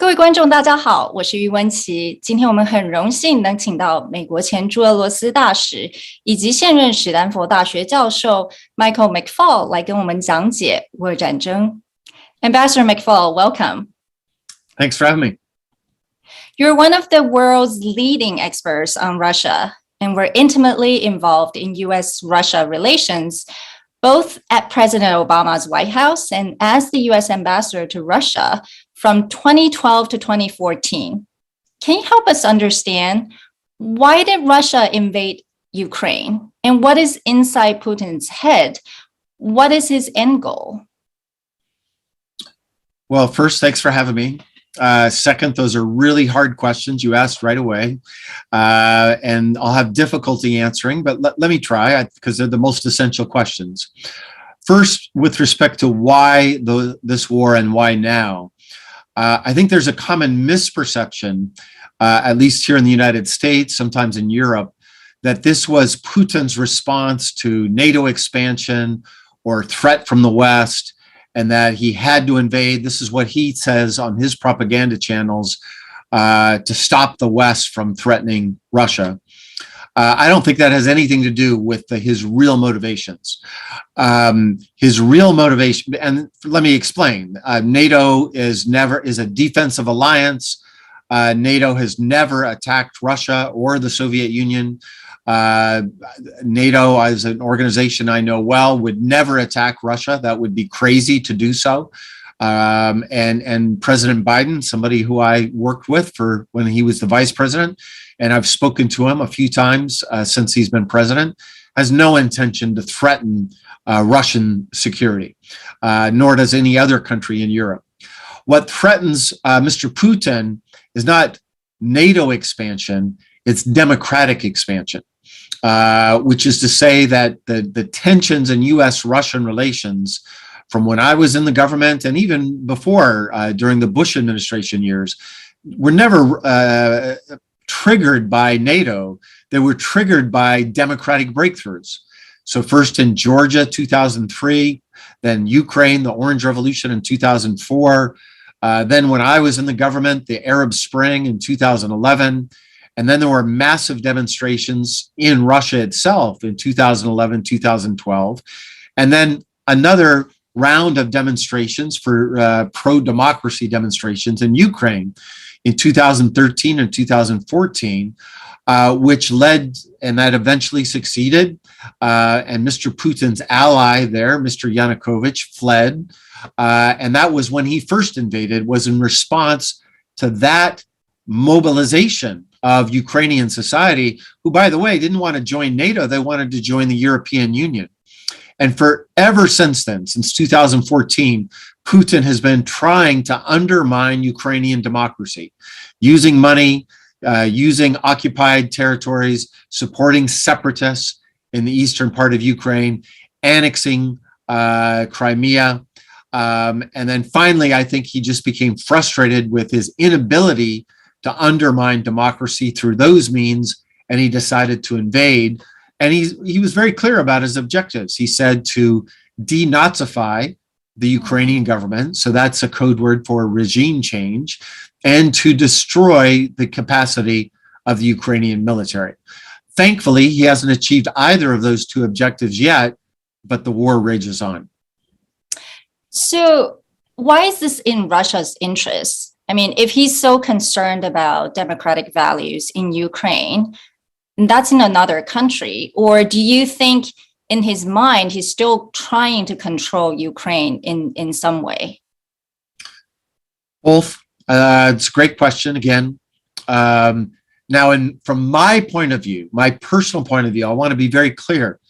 各位观众，大家好，我是于文琪。今天我们很荣幸能请到美国前驻俄罗斯大使以及现任史丹佛大学教授 McFaul 来跟我们讲解乌俄战争。Ambassador McFaul, welcome. Thanks for having me. You're one of the world's leading experts on Russia, and were intimately involved in U.S.-Russia relations, both at President Obama's White House and as the U.S. ambassador to Russia from 2012 to 2014. Can you help us understand why did Russia invade Ukraine? And what is inside Putin's head? What is his end goal? Well, first, thanks for having me. Second, those are really hard questions you asked right away. And I'll have difficulty answering, but let me try because they're the most essential questions. First, with respect to why this war and why now, I think there's a common misperception, at least here in the United States, sometimes in Europe, that this was Putin's response to NATO expansion or threat from the West, and that he had to invade. This is what he says on his propaganda channels to stop the West from threatening Russia. I don't think that has anything to do with his real motivations. His real motivation, and let me explain. NATO is a defensive alliance. NATO has never attacked Russia or the Soviet Union. NATO, as an organization I know well, would never attack Russia. That would be crazy to do so. And President Biden, somebody who I worked with for when he was the vice president, and I've spoken to him a few times since he's been president, has no intention to threaten Russian security, nor does any other country in Europe. What threatens Mr. Putin is not NATO expansion, it's democratic expansion. Which is to say that the tensions in U.S.-Russian relations from when I was in the government and even before during the Bush administration years were never triggered by NATO. They were triggered by democratic breakthroughs. So first in Georgia, 2003, then Ukraine, the Orange Revolution in 2004. Then when I was in the government, the Arab Spring in 2011. And then there were massive demonstrations in Russia itself in 2011, 2012. And then another round of demonstrations for pro-democracy demonstrations in Ukraine in 2013 and 2014, which led, and that eventually succeeded. And Mr. Putin's ally there, Mr. Yanukovych, fled. And that was when he first invaded, was in response to that mobilization of Ukrainian society, who, by the way, didn't want to join NATO. They wanted to join the European Union. And ever since then, since 2014, Putin has been trying to undermine Ukrainian democracy, using money, using occupied territories, supporting separatists in the eastern part of Ukraine, annexing Crimea. And then finally, I think he just became frustrated with his inability to undermine democracy through those means, and he decided to invade. And he was very clear about his objectives. He said to denazify the Ukrainian government, so that's a code word for regime change, and to destroy the capacity of the Ukrainian military. Thankfully, he hasn't achieved either of those two objectives yet, but the war rages on. So why is this in Russia's interest? I mean, if he's so concerned about democratic values in Ukraine, that's in another country. Or do you think in his mind, he's still trying to control Ukraine in some way? Both. It's a great question again. Now, from my point of view, my personal point of view, I want to be very clear.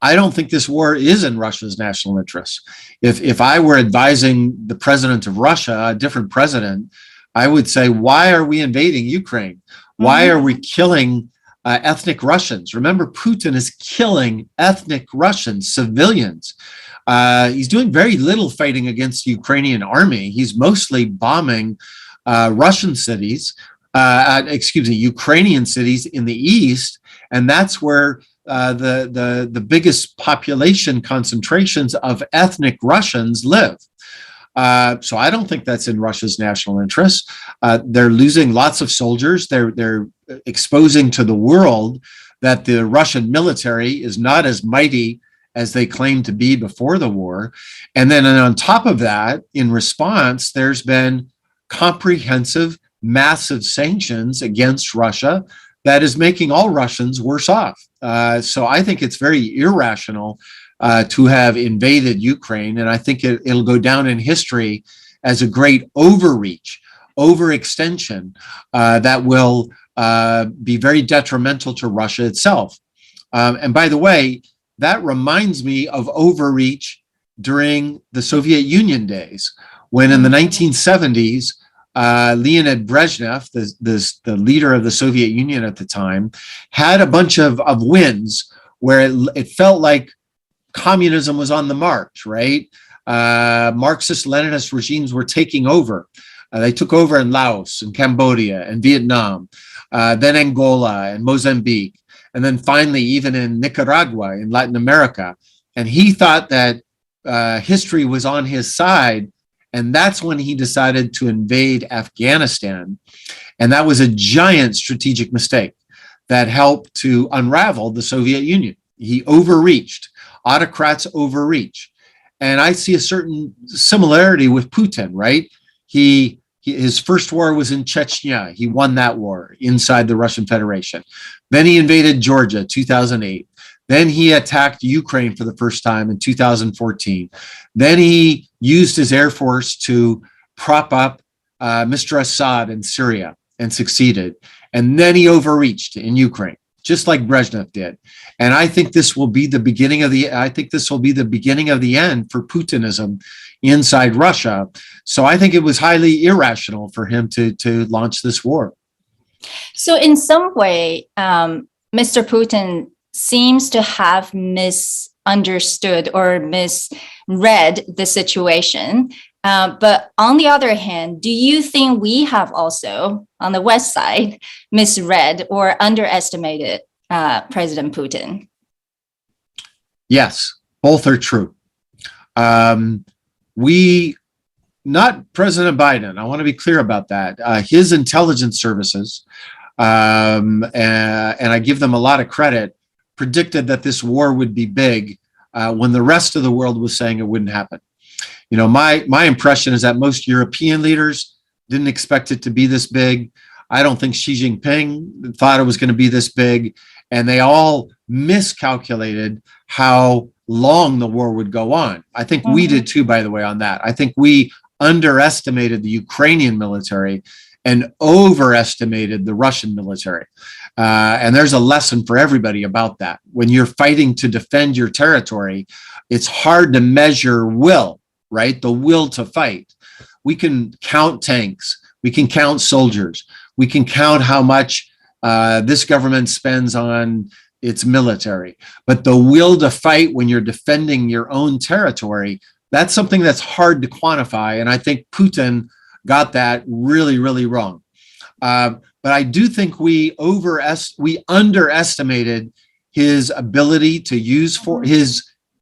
I don't think this war is in Russia's national interest. If I were advising the president of Russia, a different president, I would say, why are we invading Ukraine? Why are we killing ethnic Russians? Remember, Putin is killing ethnic Russians, civilians. He's doing very little fighting against the Ukrainian army. He's mostly bombing Russian cities, Ukrainian cities in the east, and that's where the biggest population concentrations of ethnic Russians live. So I don't think that's in Russia's national interest. They're losing lots of soldiers. They're exposing to the world that the Russian military is not as mighty as they claimed to be before the war. And then on top of that, in response, there's been comprehensive, massive sanctions against Russia that is making all Russians worse off. So I think it's very irrational to have invaded Ukraine. And I think it'll go down in history as a great overreach, overextension that will be very detrimental to Russia itself. And by the way, that reminds me of overreach during the Soviet Union days, when in the 1970s, Leonid Brezhnev, the leader of the Soviet Union at the time, had a bunch of wins where it felt like communism was on the march, right? Marxist-Leninist regimes were taking over. They took over in Laos and Cambodia and Vietnam, then Angola and Mozambique, and then finally even in Nicaragua in Latin America. And he thought that history was on his side. And that's when he decided to invade Afghanistan. And that was a giant strategic mistake that helped to unravel the Soviet Union. He overreached. Autocrats overreach. And I see a certain similarity with Putin, right? His first war was in Chechnya. He won that war inside the Russian Federation. Then he invaded Georgia, 2008. Then he attacked Ukraine for the first time in 2014. Then he used his air force to prop up Mr. Assad in Syria and succeeded. And then he overreached in Ukraine, just like Brezhnev did. And I think this will be the beginning of the end for Putinism inside Russia. So I think it was highly irrational for him to launch this war. So in some way, Mr. Putin seems to have misunderstood or misread the situation. But on the other hand, do you think we have also, on the West side, misread or underestimated President Putin? Yes, both are true. Not President Biden, I want to be clear about that. His intelligence services, and I give them a lot of credit, predicted that this war would be big when the rest of the world was saying it wouldn't happen. You know, my impression is that most European leaders didn't expect it to be this big. I don't think Xi Jinping thought it was going to be this big, and they all miscalculated how long the war would go on. I think we did too, by the way, on that. I think we underestimated the Ukrainian military and overestimated the Russian military. And there's a lesson for everybody about that. When you're fighting to defend your territory, it's hard to measure will, right? The will to fight. We can count tanks. We can count soldiers. We can count how much this government spends on its military. But the will to fight when you're defending your own territory, that's something that's hard to quantify. And I think Putin got that really, really wrong. But I do think we underestimated his ability to use force,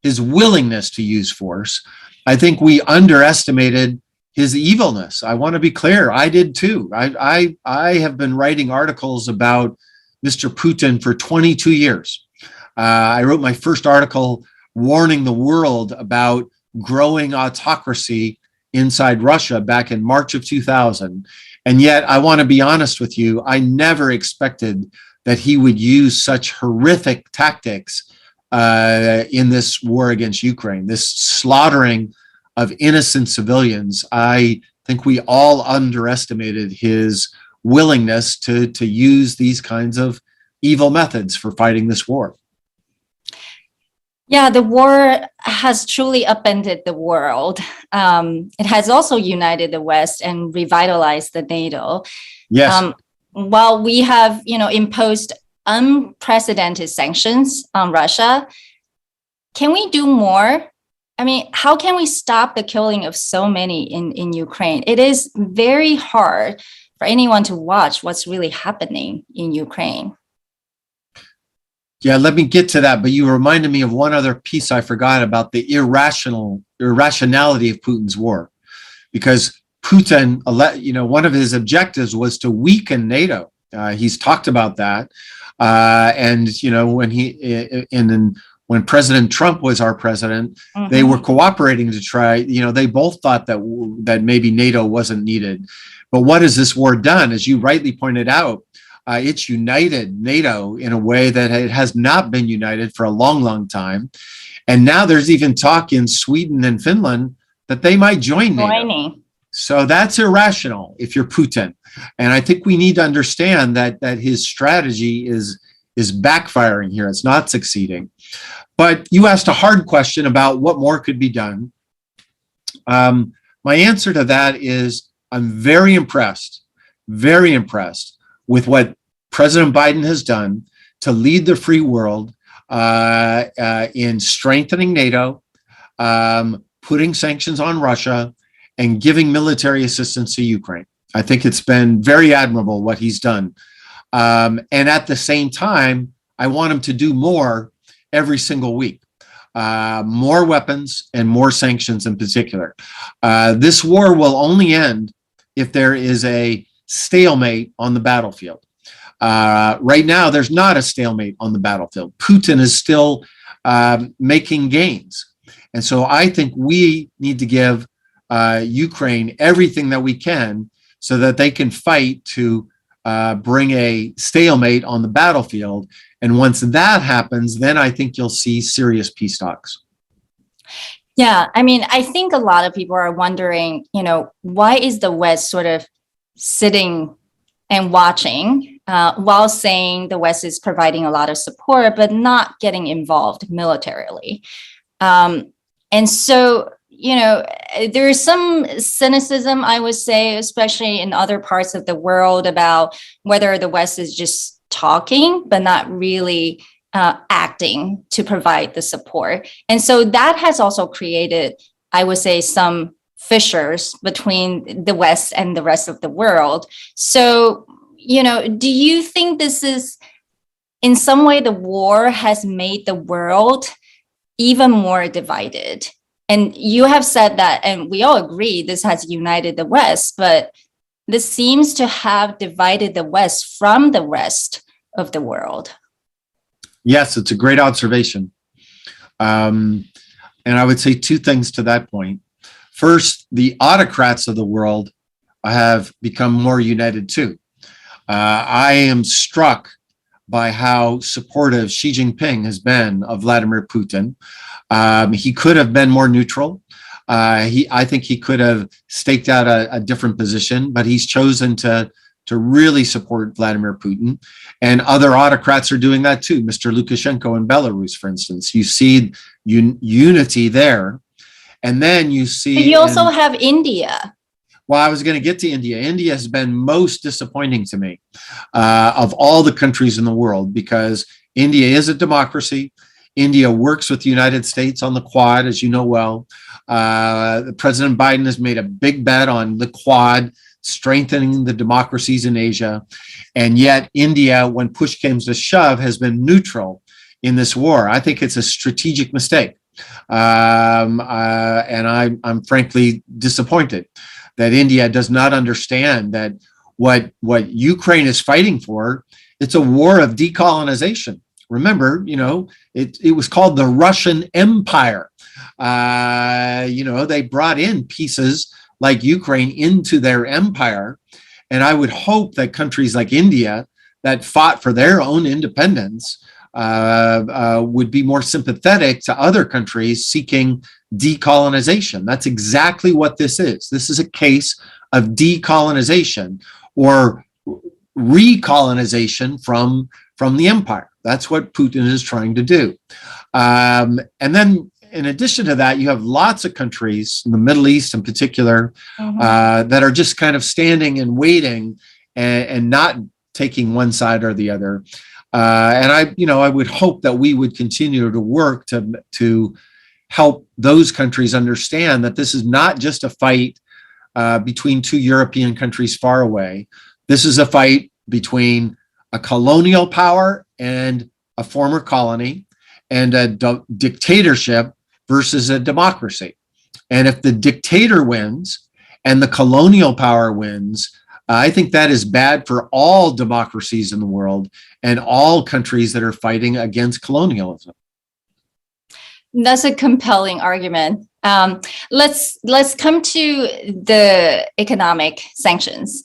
his willingness to use force. I think we underestimated his evilness. I want to be clear. I did too. I have been writing articles about Mr. Putin for 22 years. I wrote my first article warning the world about growing autocracy inside Russia back in March of 2000. And yet, I want to be honest with you, I never expected that he would use such horrific tactics in this war against Ukraine, this slaughtering of innocent civilians. I think we all underestimated his willingness to use these kinds of evil methods for fighting this war. Yeah, the war has truly upended the world. It has also united the West and revitalized the NATO. Yes. While we have, imposed unprecedented sanctions on Russia, can we do more? I mean, how can we stop the killing of so many in Ukraine? It is very hard for anyone to watch what's really happening in Ukraine. Yeah, let me get to that. But you reminded me of one other piece I forgot about, the irrationality of Putin's war. because Putin, one of his objectives was to weaken NATO. He's talked about that. And when President Trump was our president, they were cooperating to try, they both thought that maybe NATO wasn't needed. But what has this war done? As you rightly pointed out, it's united NATO in a way that it has not been united for a long, long time. And now there's even talk in Sweden and Finland that they might join NATO. So that's irrational if you're Putin. And I think we need to understand that his strategy is backfiring here. It's not succeeding. But you asked a hard question about what more could be done. My answer to that is I'm very impressed with what President Biden has done to lead the free world in strengthening NATO, putting sanctions on Russia, and giving military assistance to Ukraine. I think it's been very admirable what he's done. And at the same time, I want him to do more every single week. More weapons and more sanctions in particular. This war will only end if there is a stalemate on the battlefield. Right now, there's not a stalemate on the battlefield. Putin is still making gains. And so I think we need to give Ukraine everything that we can so that they can fight to bring a stalemate on the battlefield. And once that happens, then I think you'll see serious peace talks. Yeah, I mean, I think a lot of people are wondering, why is the West sort of sitting and watching while saying the West is providing a lot of support, but not getting involved militarily. And so, there is some cynicism, I would say, especially in other parts of the world, about whether the West is just talking, but not really acting to provide the support. And so that has also created, I would say, some fissures between the West and the rest of the world. So, do you think this is, in some way, the war has made the world even more divided? And you have said that, and we all agree this has united the West, but this seems to have divided the West from the rest of the world. Yes, it's a great observation. And I would say two things to that point. First, the autocrats of the world have become more united too. I am struck by how supportive Xi Jinping has been of Vladimir Putin. He could have been more neutral. I think he could have staked out a different position, but he's chosen to really support Vladimir Putin. And other autocrats are doing that too. Mr. Lukashenko in Belarus, for instance. You see unity there. And then you see... But you also have India. Well, I was going to get to India. India has been most disappointing to me of all the countries in the world, because India is a democracy. India works with the United States on the Quad, as you know well. President Biden has made a big bet on the Quad, strengthening the democracies in Asia. And yet India, when push comes to shove, has been neutral in this war. I think it's a strategic mistake. And I'm frankly disappointed that India does not understand that what Ukraine is fighting for, it's a war of decolonization. Remember, it was called the Russian Empire. They brought in pieces like Ukraine into their empire. And I would hope that countries like India that fought for their own independence would be more sympathetic to other countries seeking decolonization. That's exactly what this is. This is a case of decolonization or recolonization from the empire. That's what Putin is trying to do. And then in addition to that, you have lots of countries in the Middle East in particular that are just kind of standing and waiting and not taking one side or the other. And I would hope that we would continue to work to help those countries understand that this is not just a fight between two European countries far away. This is a fight between a colonial power and a former colony, and a dictatorship versus a democracy. And if the dictator wins and the colonial power wins, I think that is bad for all democracies in the world and all countries that are fighting against colonialism. That's a compelling argument. Let's come to the economic sanctions.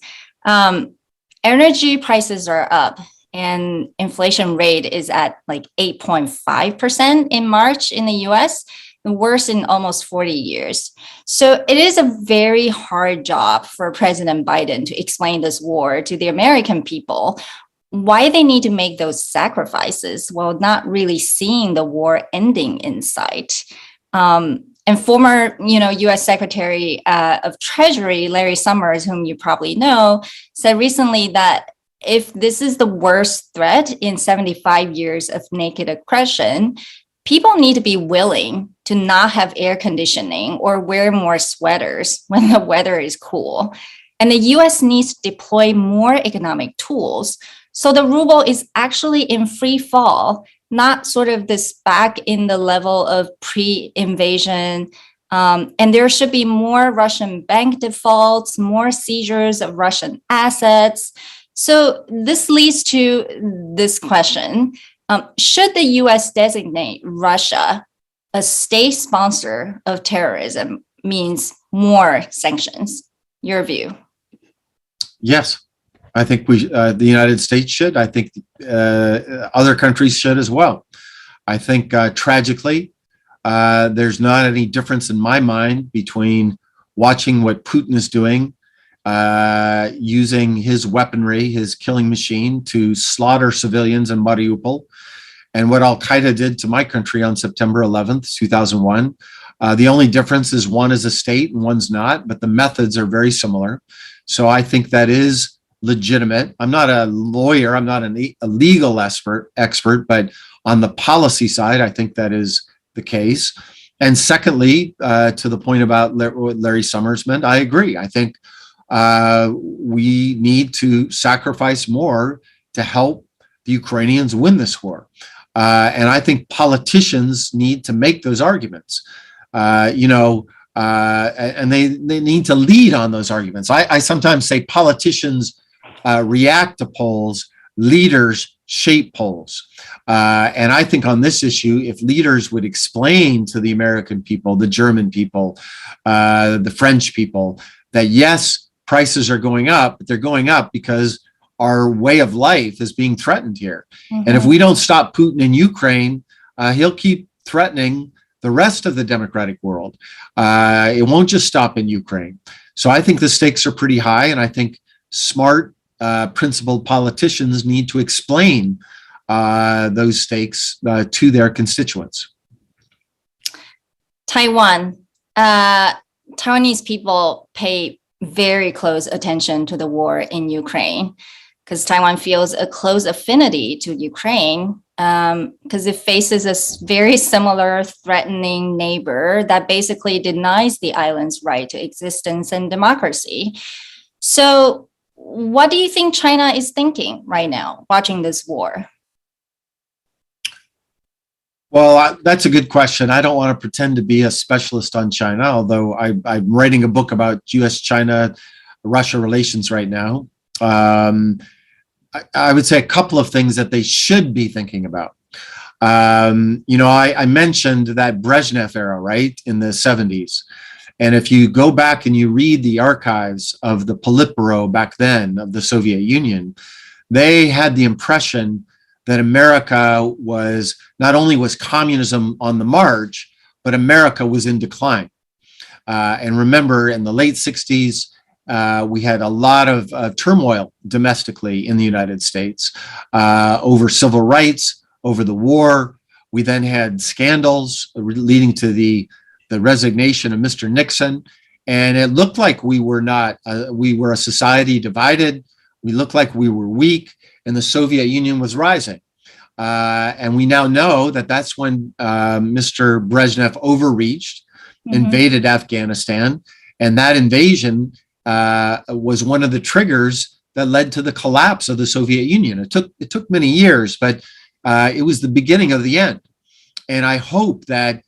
Energy prices are up and inflation rate is at like 8.5% in March in the US, the worst in almost 40 years. So it is a very hard job for President Biden to explain this war to the American people, why they need to make those sacrifices while not really seeing the war ending in sight. And former, U.S. Secretary of Treasury, Larry Summers, whom you probably know, said recently that if this is the worst threat in 75 years of naked aggression, people need to be willing to not have air conditioning or wear more sweaters when the weather is cool. And the U.S. needs to deploy more economic tools. So the ruble is actually in free fall, not sort of this back in the level of pre-invasion. And there should be more Russian bank defaults, more seizures of Russian assets. So this leads to this question. Should the U.S. designate Russia a state sponsor of terrorism means more sanctions? Your view? Yes. I think the United States should. I think other countries should as well. I think tragically, there's not any difference in my mind between watching what Putin is doing, using his weaponry, his killing machine to slaughter civilians in Mariupol, and what Al-Qaeda did to my country on September 11th, 2001. The only difference is one is a state and one's not, but the methods are very similar. So I think that is legitimate. I'm not a lawyer. I'm not a legal expert, but on the policy side, I think that is the case. And secondly, to the point about what Larry Summers meant, I agree. I think we need to sacrifice more to help the Ukrainians win this war. And I think politicians need to make those arguments. And they need to lead on those arguments. I sometimes say politicians react to polls, leaders shape polls. And I think on this issue, if leaders would explain to the American people, the German people, the French people, that yes, prices are going up, but they're going up because our way of life is being threatened here. Mm-hmm. And if we don't stop Putin in Ukraine, he'll keep threatening the rest of the democratic world. It won't just stop in Ukraine. So I think the stakes are pretty high, and I think smart, principled politicians need to explain those stakes to their constituents. Taiwan. Taiwanese people pay very close attention to the war in Ukraine because Taiwan feels a close affinity to Ukraine because it faces a very similar threatening neighbor that basically denies the island's right to existence and democracy. So what do you think China is thinking right now, watching this war? Well, that's a good question. I don't want to pretend to be a specialist on China, although I'm writing a book about U.S.-China-Russia relations right now. I would say a couple of things that they should be thinking about. I mentioned that Brezhnev era, right, in the 70s. And if you go back and you read the archives of the Politburo back then of the Soviet Union, they had the impression that America was, not only was communism on the march, but America was in decline. And remember, in the late 60s, we had a lot of turmoil domestically in the United States over civil rights, over the war. We then had scandals leading to the resignation of Mr. Nixon. And it looked like we were a society divided. We looked like we were weak, and the Soviet Union was rising. And we now know that that's when Mr. Brezhnev overreached, invaded Afghanistan, and that invasion was one of the triggers that led to the collapse of the Soviet Union. It took many years, but it was the beginning of the end. And I hope that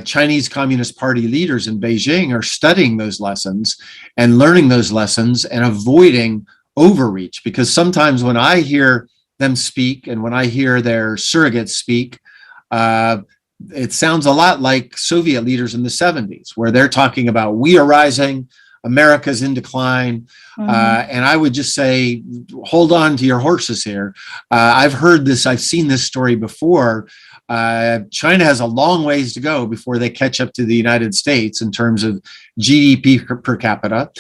Chinese Communist Party leaders in Beijing are studying those lessons and learning those lessons and avoiding overreach. Because sometimes when I hear them speak and when I hear their surrogates speak, it sounds a lot like Soviet leaders in the 70s, where they're talking about we are rising, America's in decline. And I would just say, hold on to your horses here. I've heard this, I've seen this story before. China has a long ways to go before they catch up to the United States in terms of GDP per capita.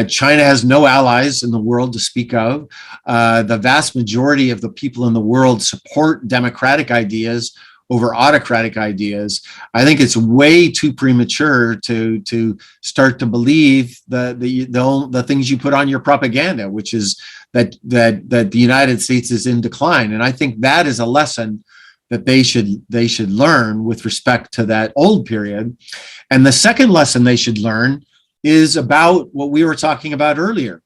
China has no allies in the world to speak of. The vast majority of the people in the world support democratic ideas over autocratic ideas. I think it's way too premature to start to believe the things you put on your propaganda, which is that the United States is in decline. And I think that is a lesson that they should learn with respect to that old period. And the second lesson they should learn is about what we were talking about earlier,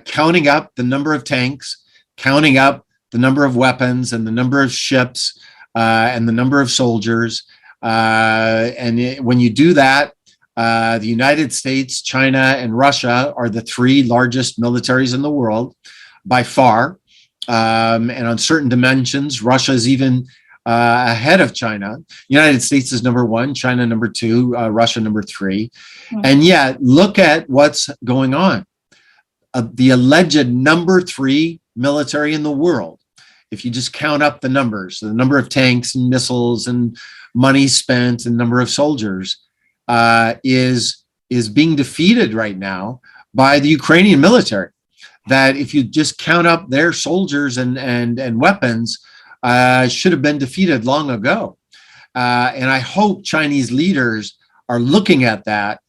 counting up the number of tanks, counting up the number of weapons and the number of ships, and the number of soldiers. When you do that, the United States, China, and Russia are the three largest militaries in the world by far. And on certain dimensions, Russia is even ahead of China. United States is number one, China number two, Russia number three. And yet, look at what's going on. The alleged number three military in the world, if you just count up the numbers, the number of tanks and missiles and money spent and number of soldiers, is being defeated right now by the Ukrainian military. That if you just count up their soldiers and weapons, should have been defeated long ago. And I hope Chinese leaders are looking at that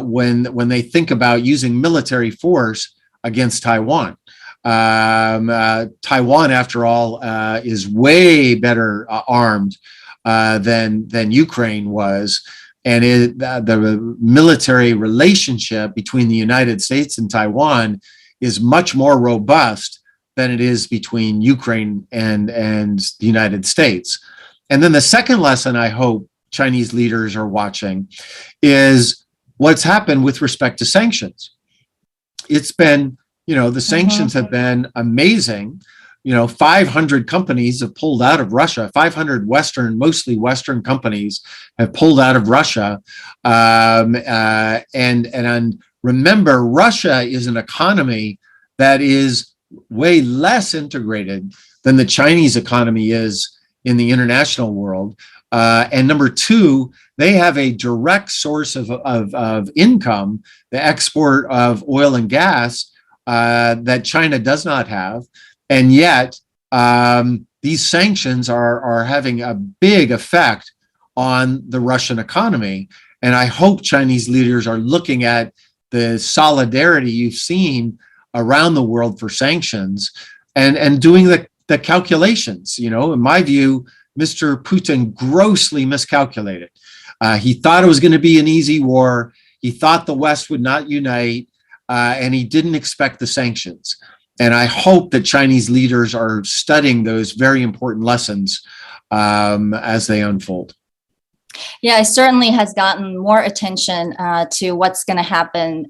when they think about using military force against Taiwan. Taiwan, after all, is way better armed than Ukraine was. And the military relationship between the United States and Taiwan is much more robust than it is between Ukraine and the United States. And then the second lesson I hope Chinese leaders are watching is what's happened with respect to sanctions. It's been, the sanctions have been amazing. 500 companies have pulled out of Russia. 500 mostly Western companies have pulled out of Russia. And remember, Russia is an economy that is way less integrated than the Chinese economy is in the international world. And number two, they have a direct source of income, the export of oil and gas, that China does not have. And yet, these sanctions are having a big effect on the Russian economy. And I hope Chinese leaders are looking at the solidarity you've seen around the world for sanctions and doing the calculations. In my view, Mr. Putin grossly miscalculated. He thought it was going to be an easy war. He thought the West would not unite, and he didn't expect the sanctions. And I hope that Chinese leaders are studying those very important lessons as they unfold. Yeah, it certainly has gotten more attention to what's going to happen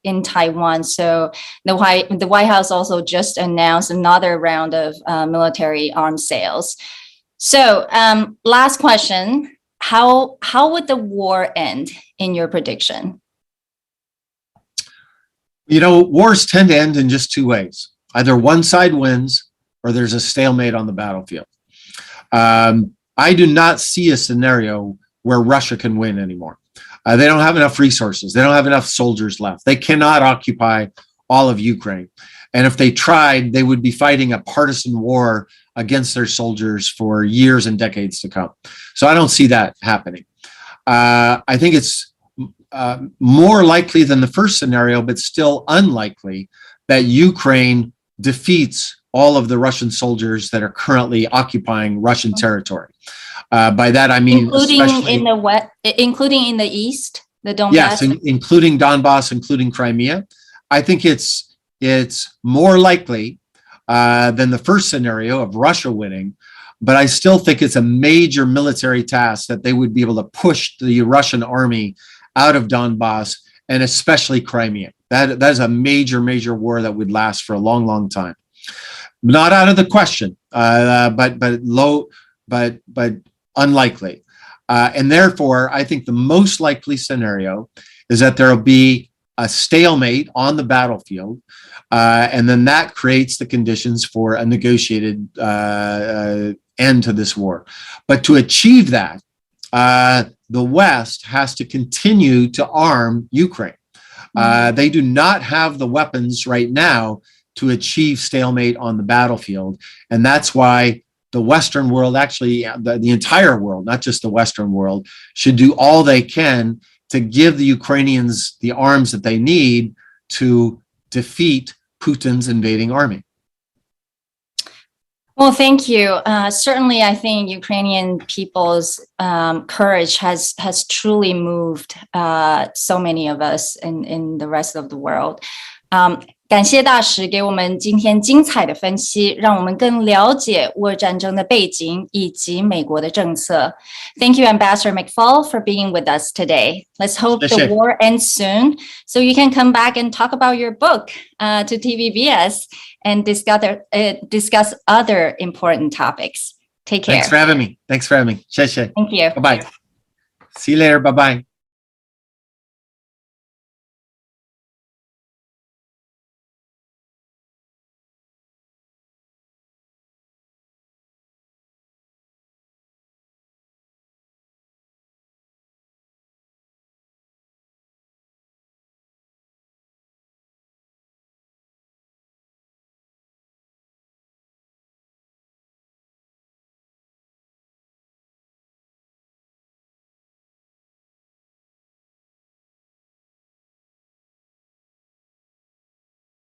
in Taiwan. So the White House also just announced another round of military arms sales. So last question, how would the war end in your prediction? Wars tend to end in just two ways. Either one side wins or there's a stalemate on the battlefield. I do not see a scenario where Russia can win anymore. They don't have enough resources. They don't have enough soldiers left. They cannot occupy all of Ukraine. And if they tried, they would be fighting a partisan war against their soldiers for years and decades to come. So I don't see that happening. I think it's more likely than the first scenario, but still unlikely that Ukraine defeats all of the Russian soldiers that are currently occupying Russian territory. By that, I mean, including in the West, including in the East, the Donbass. Yes, including Donbass, including Crimea. I think it's more likely than the first scenario of Russia winning, but I still think it's a major military task that they would be able to push the Russian army out of Donbass and especially Crimea. That is a major war that would last for a long time. Not out of the question, but unlikely. And therefore, I think the most likely scenario is that there will be a stalemate on the battlefield, and then that creates the conditions for a negotiated end to this war. But to achieve that, the West has to continue to arm Ukraine. They do not have the weapons right now to achieve stalemate on the battlefield. And that's why the Western world, actually the entire world, not just the Western world, should do all they can to give the Ukrainians the arms that they need to defeat Putin's invading army. Well, thank you. Certainly, I think Ukrainian people's courage has truly moved so many of us in the rest of the world. 感谢大使给我们今天精彩的分析，让我们更了解乌俄战争的背景以及美国的政策。Thank you, Ambassador McFaul, for being with us today. Let's hope the war ends soon, so you can come back and talk about your book to TVBS and discuss other important topics. Take care. Thanks for having me. 谢谢。Thank you. Bye-bye. See you later. Bye-bye.